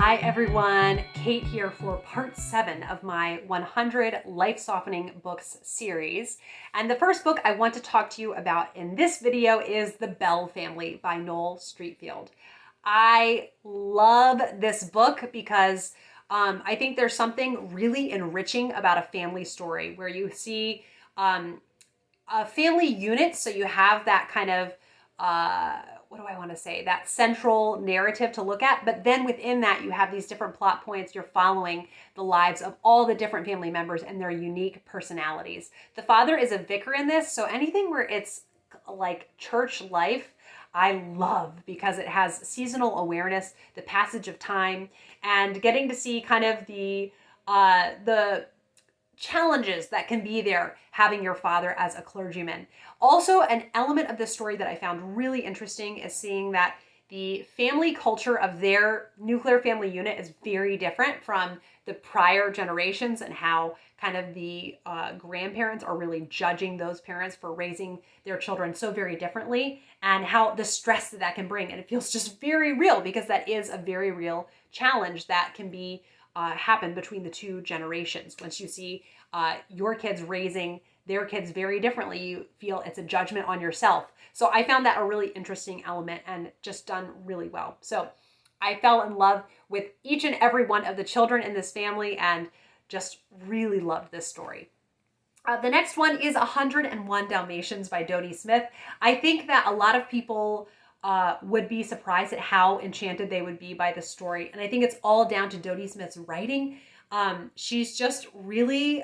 Hi everyone, Kate here for part 7 of my 100 life-softening books series. And the first book I want to talk to you about in this video is The Bell Family by Noel Streatfeild. I love this book because I think there's something really enriching about a family story where you see a family unit, so you have that kind of that central narrative to look at, but then within that you have these different plot points. You're following the lives of all the different family members and their unique personalities. The father is a vicar in this, so anything where it's like church life I love, because it has seasonal awareness, the passage of time, and getting to see kind of the challenges that can be there having your father as a clergyman. Also, an element of this story that I found really interesting is seeing that the family culture of their nuclear family unit is very different from the prior generations, and how kind of the grandparents are really judging those parents for raising their children so very differently, and how the stress that can bring. And it feels just very real, because that is a very real challenge that can be happen between the two generations. Once you see your kids raising their kids very differently, you feel it's a judgment on yourself. So I found that a really interesting element and just done really well. So I fell in love with each and every one of the children in this family and just really loved this story. The next one is 101 Dalmatians by Dodie Smith. I think that a lot of people would be surprised at how enchanted they would be by the story. And I think it's all down to Dodie Smith's writing. She's just really,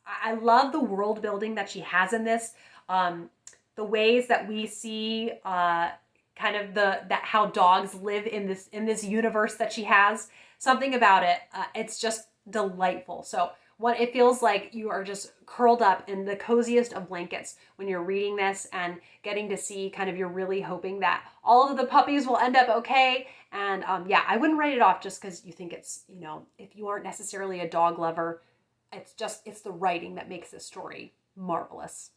I love the world building that she has in this. The ways that we see kind of how dogs live in this universe that she has. Something about it, it's just delightful. So it feels like you are just curled up in the coziest of blankets when you're reading this and getting to see kind of, you're really hoping that all of the puppies will end up okay. And yeah, I wouldn't write it off just because you think it's, if you aren't necessarily a dog lover, it's the writing that makes this story marvelous.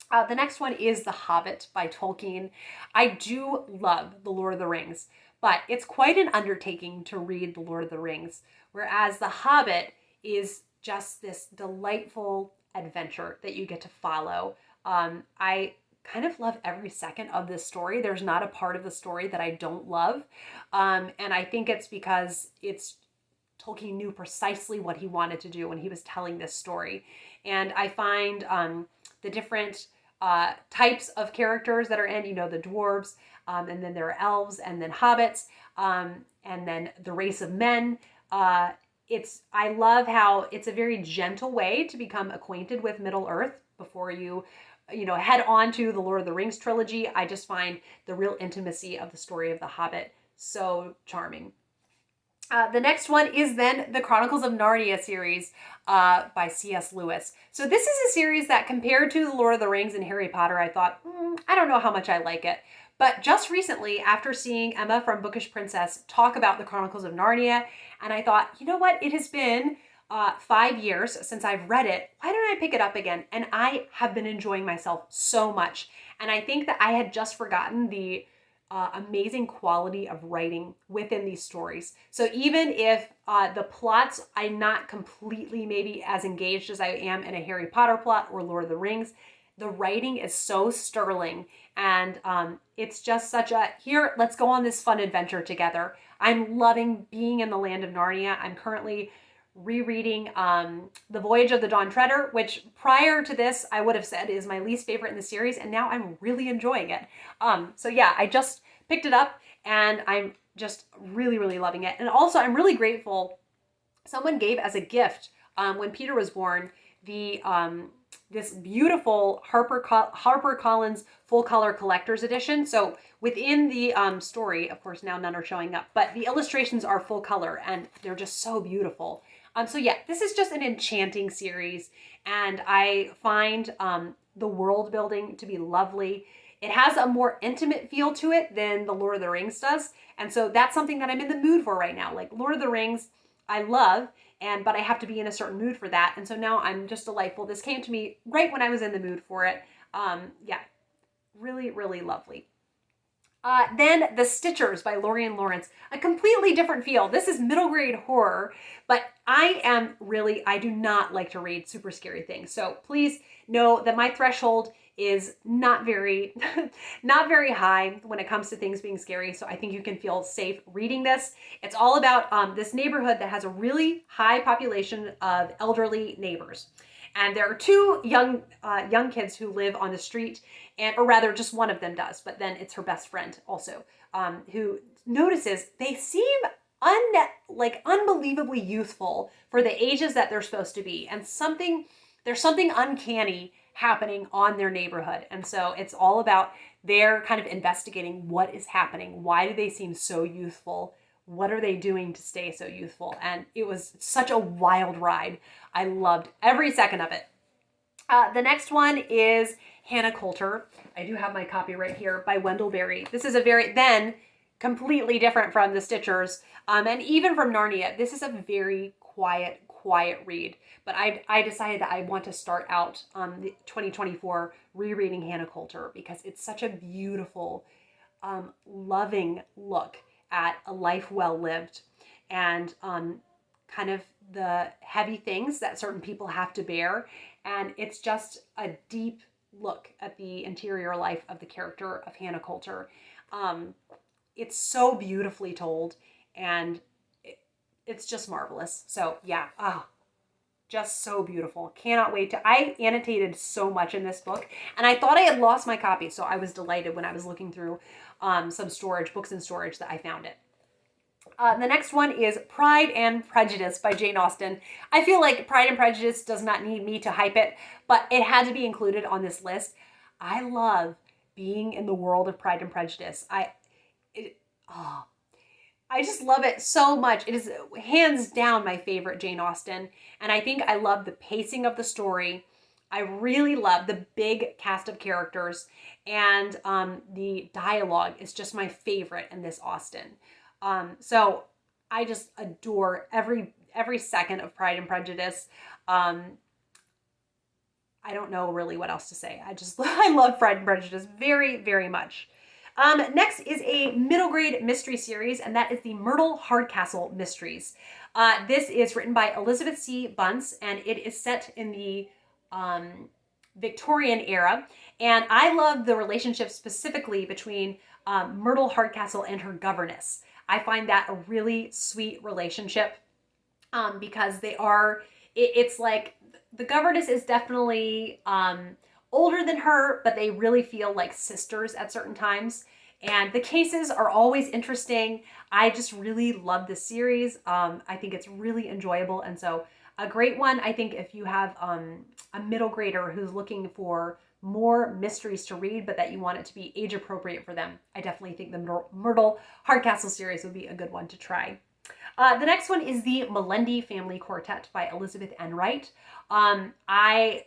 The next one is The Hobbit by Tolkien. I do love The Lord of the Rings, but it's quite an undertaking to read The Lord of the Rings, whereas The Hobbit is just this delightful adventure that you get to follow. I kind of love every second of this story. There's not a part of the story that I don't love. And I think it's because Tolkien knew precisely what he wanted to do when he was telling this story. And I find the different types of characters that are in, the dwarves, and then there are elves, and then hobbits, and then the race of men. I love how it's a very gentle way to become acquainted with Middle Earth before you head on to the Lord of the Rings trilogy. I just find the real intimacy of the story of The Hobbit so charming. The next one is then the Chronicles of Narnia series by C.S. Lewis. So this is a series that, compared to the Lord of the Rings and Harry Potter, I thought, I don't know how much I like it. But just recently, after seeing Emma from Bookish Princess talk about the Chronicles of Narnia, and I thought, you know what? It has been 5 years since I've read it. Why don't I pick it up again? And I have been enjoying myself so much. And I think that I had just forgotten the amazing quality of writing within these stories. So even if the plots, I'm not completely maybe as engaged as I am in a Harry Potter plot or Lord of the Rings, the writing is so sterling, and it's just such here, let's go on this fun adventure together. I'm loving being in the land of Narnia. I'm currently rereading The Voyage of the Dawn Treader, which prior to this I would have said is my least favorite in the series, and now I'm really enjoying it. So yeah, I just picked it up and I'm just really, really loving it. And also I'm really grateful someone gave as a gift when Peter was born this beautiful HarperCollins full color collector's edition. So within the story, of course now none are showing up, but the illustrations are full color and they're just so beautiful. So yeah, this is just an enchanting series, and I find the world building to be lovely. It has a more intimate feel to it than the Lord of the Rings does, and so that's something that I'm in the mood for right now. Like Lord of the Rings, I love, but I have to be in a certain mood for that, and so now I'm just delightful. This came to me right when I was in the mood for it. Yeah, really, really lovely. Then The Stitchers by Lorien Lawrence, a completely different feel. This is middle grade horror, but I do not like to read super scary things. So please know that my threshold is not very, not very high when it comes to things being scary. So I think you can feel safe reading this. It's all about this neighborhood that has a really high population of elderly neighbors. And there are two young kids who live on the street, or rather just one of them does, but then it's her best friend also, who notices they seem unbelievably youthful for the ages that they're supposed to be. And there's something uncanny happening on their neighborhood. And so it's all about their kind of investigating what is happening. Why do they seem so youthful? What are they doing to stay so youthful? And it was such a wild ride. I loved every second of it. The next one is Hannah Coulter. I do have my copy right here, by Wendell Berry. This is then completely different from The Stitchers, and even from Narnia. This is a very quiet read. But I decided that I want to start out the 2024 rereading Hannah Coulter because it's such a beautiful, loving look at a life well lived, and kind of the heavy things that certain people have to bear. And it's just a deep look at the interior life of the character of Hannah Coulter. It's so beautifully told, and it's just marvelous. So yeah, just so beautiful. Cannot wait to, I annotated so much in this book, and I thought I had lost my copy, so I was delighted when I was looking through some books in storage, that I found it. The next one is Pride and Prejudice by Jane Austen. I feel like Pride and Prejudice does not need me to hype it, but it had to be included on this list. I love being in the world of Pride and Prejudice. I just love it so much. It is hands down my favorite Jane Austen, and I think I love the pacing of the story. I really love the big cast of characters, and the dialogue is just my favorite in this Austen. So I just adore every second of Pride and Prejudice. I don't know really what else to say. I love Pride and Prejudice very, very much. Next is a middle grade mystery series, and that is the Myrtle Hardcastle Mysteries. This is written by Elizabeth C. Bunce, and it is set in the Victorian era. And I love the relationship specifically between Myrtle Hardcastle and her governess. I find that a really sweet relationship, because it's like the governess is definitely older than her, but they really feel like sisters at certain times. And the cases are always interesting. I just really love this series. I think it's really enjoyable. And so a great one, I think, if you have a middle grader who's looking for more mysteries to read, but that you want it to be age appropriate for them, I definitely think the Myrtle Hardcastle series would be a good one to try. The next one is the Melendy Family Quartet by Elizabeth Enright. I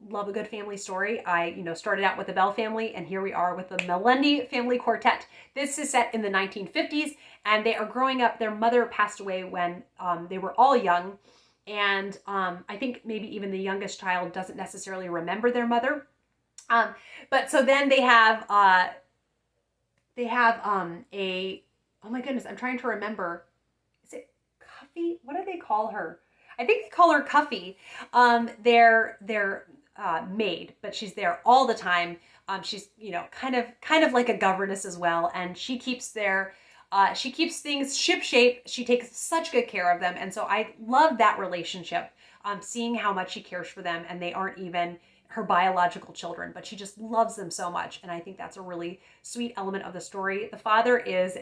love a good family story. I started out with the Bell family, and here we are with the Melendy Family Quartet. This is set in the 1950s, and they are growing up. Their mother passed away when they were all young, and I think maybe even the youngest child doesn't necessarily remember their mother. But so then they have oh my goodness, I'm trying to remember. Is it Cuffy? What do they call her? I think they call her Cuffy. Their maid, but she's there all the time. She's kind of like a governess as well, and she keeps things shipshape. She takes such good care of them, and so I love that relationship. Seeing how much she cares for them, and they aren't even her biological children, but she just loves them so much. And I think that's a really sweet element of the story. The father is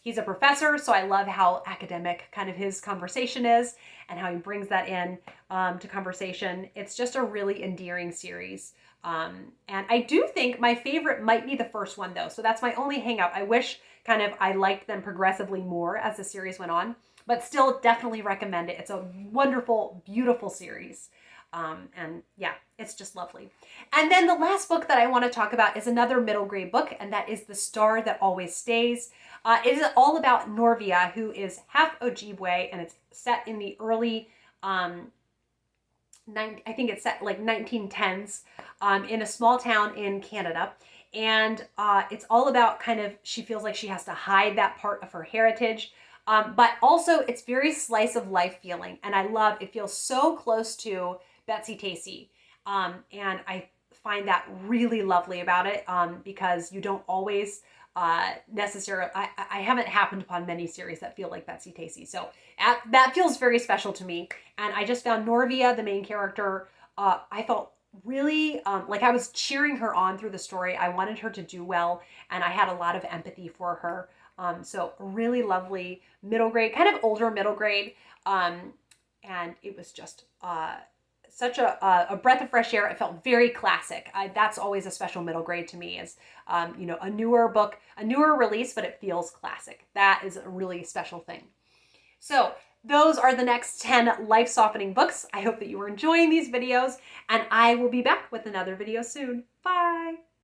he's a professor, so I love how academic kind of his conversation is and how he brings that in to conversation. It's just a really endearing series. And I do think my favorite might be the first one, though. So that's my only hang up. I wish I liked them progressively more as the series went on, but still definitely recommend it. It's a wonderful, beautiful series. And yeah, it's just lovely. And then the last book that I want to talk about is another middle grade book, and that is The Star That Always Stays. It is all about Norvia, who is half Ojibwe, and it's set in the early, I think it's set like 1910s, in a small town in Canada. And it's all about kind of, she feels like she has to hide that part of her heritage. But also it's very slice of life feeling. And I love, it feels so close to Betsy Tacy. And I find that really lovely about it, because you don't always necessarily, I haven't happened upon many series that feel like Betsy Tacy. So that feels very special to me. And I just found Norvia, the main character, I felt really like I was cheering her on through the story. I wanted her to do well, and I had a lot of empathy for her. So really lovely middle grade, kind of older middle grade. And it was just such a breath of fresh air. It felt very classic. That's always a special middle grade to me, is you know, a newer book, a newer release, but it feels classic. That is a really special thing. So those are the next 10 life-softening books. I hope that you are enjoying these videos, and I will be back with another video soon. Bye!